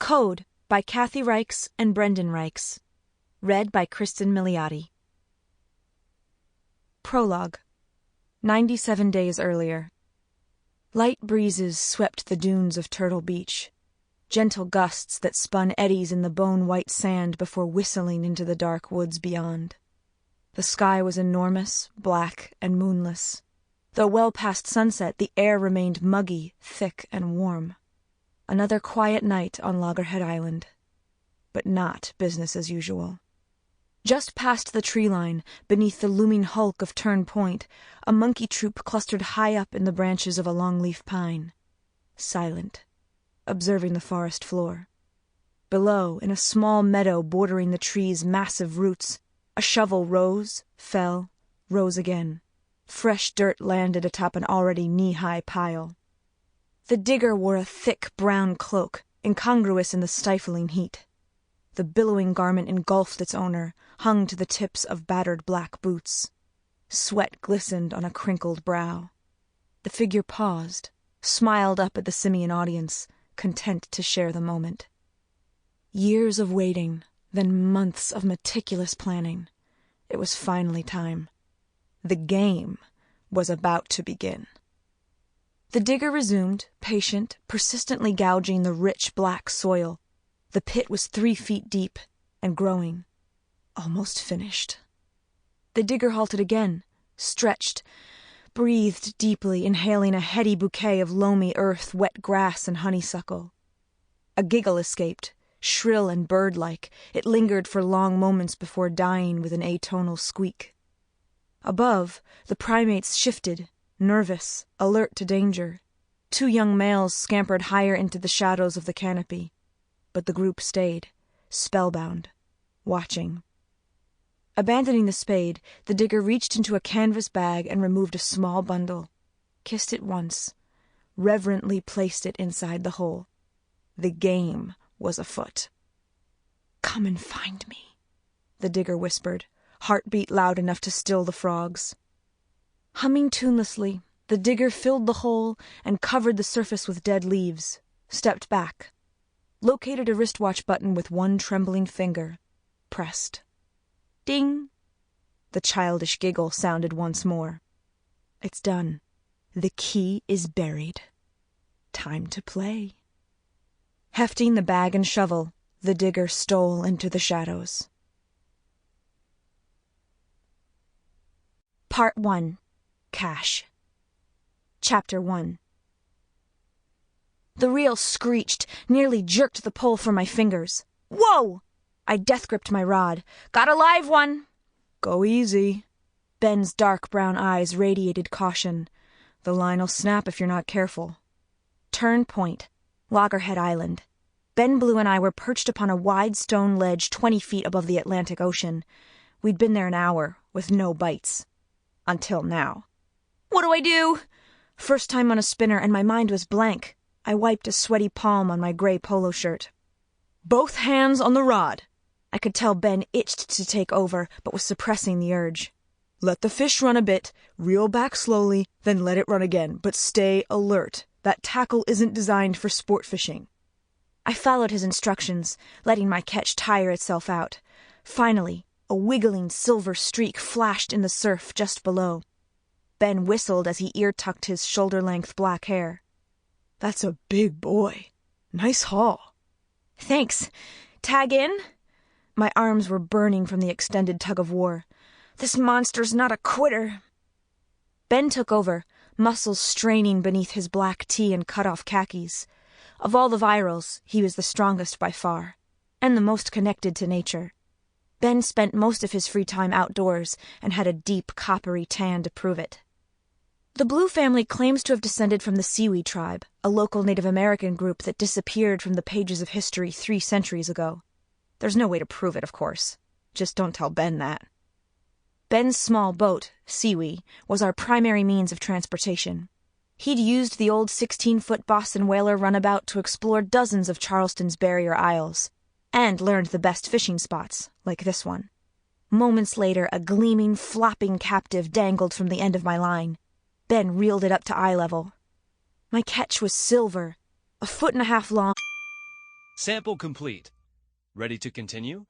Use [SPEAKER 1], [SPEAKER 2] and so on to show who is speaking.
[SPEAKER 1] Code by Kathy Reichs and Brendan Reichs. Read by Cristin Milioti. Prologue. 97 days earlier. Light breezes swept the dunes of Turtle Beach. Gentle gusts that spun eddies in the bone-white sand before whistling into the dark woods beyond. The sky was enormous, black, and moonless. Though well past sunset, the air remained muggy, thick, and warm. Another quiet night on Loggerhead Island. But not business as usual. Just past the tree line, beneath the looming hulk of Turn Point, a monkey troop clustered high up in the branches of a longleaf pine. Silent, observing the forest floor. Below, in a small meadow bordering the tree's massive roots, a shovel rose, fell, rose again. Fresh dirt landed atop an already knee-high pile. The digger wore a thick brown cloak, incongruous in the stifling heat. The billowing garment engulfed its owner, hung to the tips of battered black boots. Sweat glistened on a crinkled brow. The figure paused, smiled up at the simian audience, content to share the moment. Years of waiting, then months of meticulous planning. It was finally time. The game was about to begin. The digger resumed, patient, persistently gouging the rich black soil. The pit was 3 feet deep and growing. Almost finished. The digger halted again, stretched, breathed deeply, inhaling a heady bouquet of loamy earth, wet grass, and honeysuckle. A giggle escaped, shrill and bird-like. It lingered for long moments before dying with an atonal squeak. Above, the primates shifted, nervous, alert to danger. 2 young males scampered higher into the shadows of the canopy. But the group stayed, spellbound, watching. Abandoning the spade, the digger reached into a canvas bag and removed a small bundle, kissed it once, reverently placed it inside the hole. The game was afoot. "Come and find me," the digger whispered, heartbeat loud enough to still the frogs. Humming tunelessly, the digger filled the hole and covered the surface with dead leaves, stepped back, located a wristwatch button with one trembling finger, pressed. Ding! The childish giggle sounded once more. It's done. The key is buried. Time to play. Hefting the bag and shovel, the digger stole into the shadows. Part 1. Cash. Chapter 1. The reel screeched, nearly jerked the pole from my fingers. Whoa! I death-gripped my rod. Got a live one! Go easy. Ben's dark brown eyes radiated caution. The line'll snap if you're not careful. Turn Point, Loggerhead Island. Ben Blue and I were perched upon a wide stone ledge 20 feet above the Atlantic Ocean. We'd been there an hour, with no bites. Until now. What do I do? First time on a spinner, and my mind was blank. I wiped a sweaty palm on my gray polo shirt. Both hands on the rod. I could tell Ben itched to take over, but was suppressing the urge. Let the fish run a bit, reel back slowly, then let it run again, but stay alert. That tackle isn't designed for sport fishing. I followed his instructions, letting my catch tire itself out. Finally, a wiggling silver streak flashed in the surf just below. Ben whistled as he ear-tucked his shoulder-length black hair. That's a big boy. Nice haul. Thanks. Tag in? My arms were burning from the extended tug-of-war. This monster's not a quitter. Ben took over, muscles straining beneath his black tee and cut-off khakis. Of all the virals, he was the strongest by far, and the most connected to nature. Ben spent most of his free time outdoors and had a deep coppery tan to prove it. The Blue family claims to have descended from the Siwi tribe, a local Native American group that disappeared from the pages of history 3 centuries ago. There's no way to prove it, of course. Just don't tell Ben that. Ben's small boat, Siwi, was our primary means of transportation. He'd used the old 16-foot Boston whaler runabout to explore dozens of Charleston's barrier isles, and learned the best fishing spots, like this one. Moments later, a gleaming, flopping captive dangled from the end of my line. Ben reeled it up to eye level. My catch was silver, 1.5 feet long.
[SPEAKER 2] Sample complete. Ready to continue?